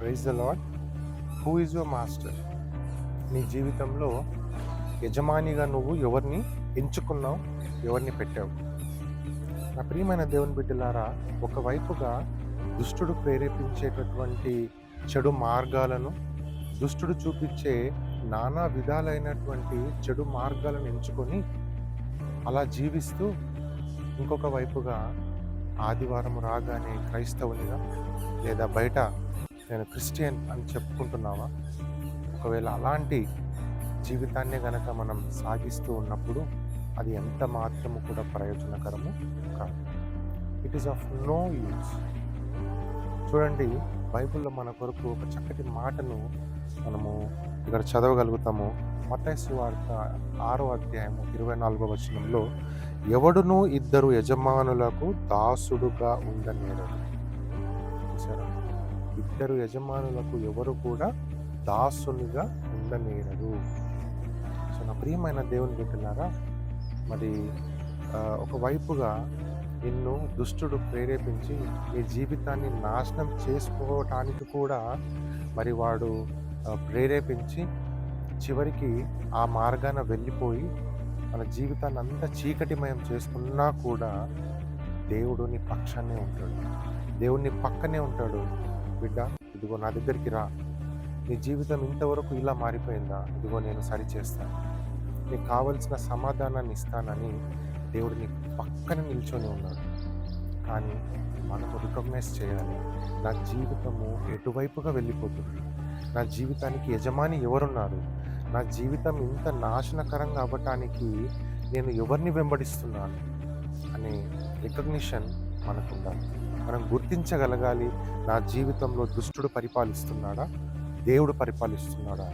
Praise the Lord. Who is your master? నీ జీవితంలో యజమానిగా నువ్వు ఎవరిని ఎంచుకున్నావు, ఎవరిని పెట్టావు? నా ప్రియమైన దేవుని బిడ్డలారా, ఒకవైపుగా దుష్టుడు ప్రేరేపించేటటువంటి చెడు మార్గాలను, దుష్టుడు చూపించే నానా విధాలైనటువంటి చెడు మార్గాలను ఎంచుకొని అలా జీవిస్తూ, ఇంకొక వైపుగా ఆదివారం రాగానే క్రైస్తవునిగా లేదా బయట నేను క్రిస్టియన్ అని చెప్పుకుంటున్నావా? ఒకవేళ అలాంటి జీవితాన్నే గనక మనం సాగిస్తూ ఉన్నప్పుడు అది ఎంత మాత్రము కూడా ప్రయోజనకరము కాదు. It is of no use. చూడండి, బైబిల్లో మన కొరకు ఒక చక్కటి మాటను మనము ఇక్కడ చదవగలుగుతాము. మత్తయి సువార్త 6వ అధ్యాయము 24వ వచనంలో, ఎవడును ఇద్దరు యజమానులకు దాసుడుగా ఉండనేరడు. చూసారా? ఇద్దరు యజమానులకు ఎవరు కూడా దాసునిగా ఉండనేరడు. సో నా ప్రియమైన దేవుని బిడ్డలారా, మరి ఒకవైపుగా నిన్ను దుష్టుడు ప్రేరేపించి నీ జీవితాన్ని నాశనం చేసుకోవటానికి కూడా మరి వాడు ప్రేరేపించి చివరికి ఆ మార్గాన వెళ్ళిపోయి మన జీవితాన్ని అంతా చీకటిమయం చేసుకున్నా కూడా దేవుడు నీ పక్షాన్నే ఉంటాడు. దేవుడు పక్కనే ఉంటాడు. బిడ్డ, ఇదిగో నా దగ్గరికి రా. నీ జీవితం ఇంతవరకు ఇలా మారిపోయిందా? ఇదిగో నేను సరిచేస్తాను, నీకు కావలసిన సమాధానాన్ని ఇస్తానని దేవుడు నీ పక్కన నిల్చొని ఉన్నాడు. కానీ మనము రికగ్నైజ్ చేయాలి, నా జీవితము ఎటువైపుగా వెళ్ళిపోతుంది, నా జీవితానికి యజమాని ఎవరున్నారు, నా జీవితం ఇంత నాశనకరంగా అవ్వటానికి నేను ఎవరిని వెంబడిస్తున్నాను అనే రికగ్నిషన్ మనకు ఉండాలి. మనం గుర్తించగలగాలి, నా జీవితంలో దుష్టుడు పరిపాలిస్తున్నాడా, దేవుడు పరిపాలిస్తున్నాడా?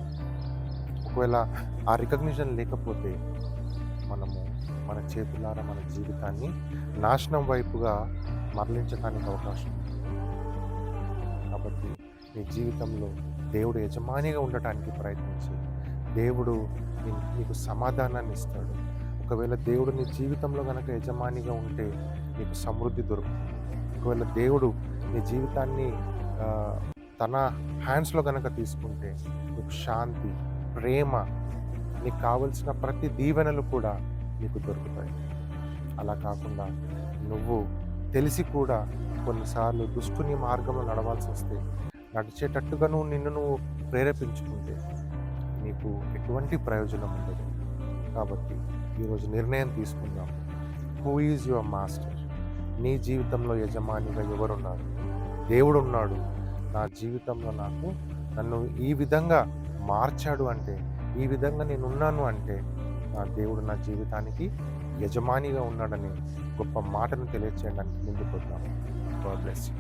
ఒకవేళ ఆ రికగ్నిషన్ లేకపోతే మనము మన చేతులారా మన జీవితాన్ని నాశనం వైపుగా మరలించడానికి అవకాశం ఉంది. కాబట్టి నీ జీవితంలో దేవుడు యజమానిగా ఉండటానికి ప్రయత్నించి దేవుడు నీకు సమాధానాన్ని ఇస్తాడు. ఒకవేళ దేవుడు నీ జీవితంలో కనుక యజమానిగా ఉంటే నీకు సమృద్ధి దొరుకుతుంది. ఒకవేళ దేవుడు నీ జీవితాన్ని తన హ్యాండ్స్లో కనుక తీసుకుంటే నీకు శాంతి, ప్రేమ, నీకు కావలసిన ప్రతి దీవెనలు కూడా నీకు దొరుకుతాయి. అలా కాకుండా నువ్వు తెలిసి కూడా కొన్నిసార్లు దుష్టుని మార్గంలో నడవాల్సి వస్తే, నడిచేటట్టుగా నిన్ను ప్రేరేపించుకుంటే నీకు ఎటువంటి ప్రయోజనం ఉండదు. కాబట్టి ఈరోజు నిర్ణయం తీసుకుందాం. Who is your master? నీ జీవితంలో యజమానిగా ఎవరున్నారు? దేవుడు ఉన్నాడు. నా జీవితంలో నన్ను ఈ విధంగా మార్చాడు అంటే, ఈ విధంగా నేనున్నాను అంటే నా దేవుడు నా జీవితానికి యజమానిగా ఉన్నాడని గొప్ప మాటను తెలియచేయడానికి ముందుకు వద్దాం. God bless you.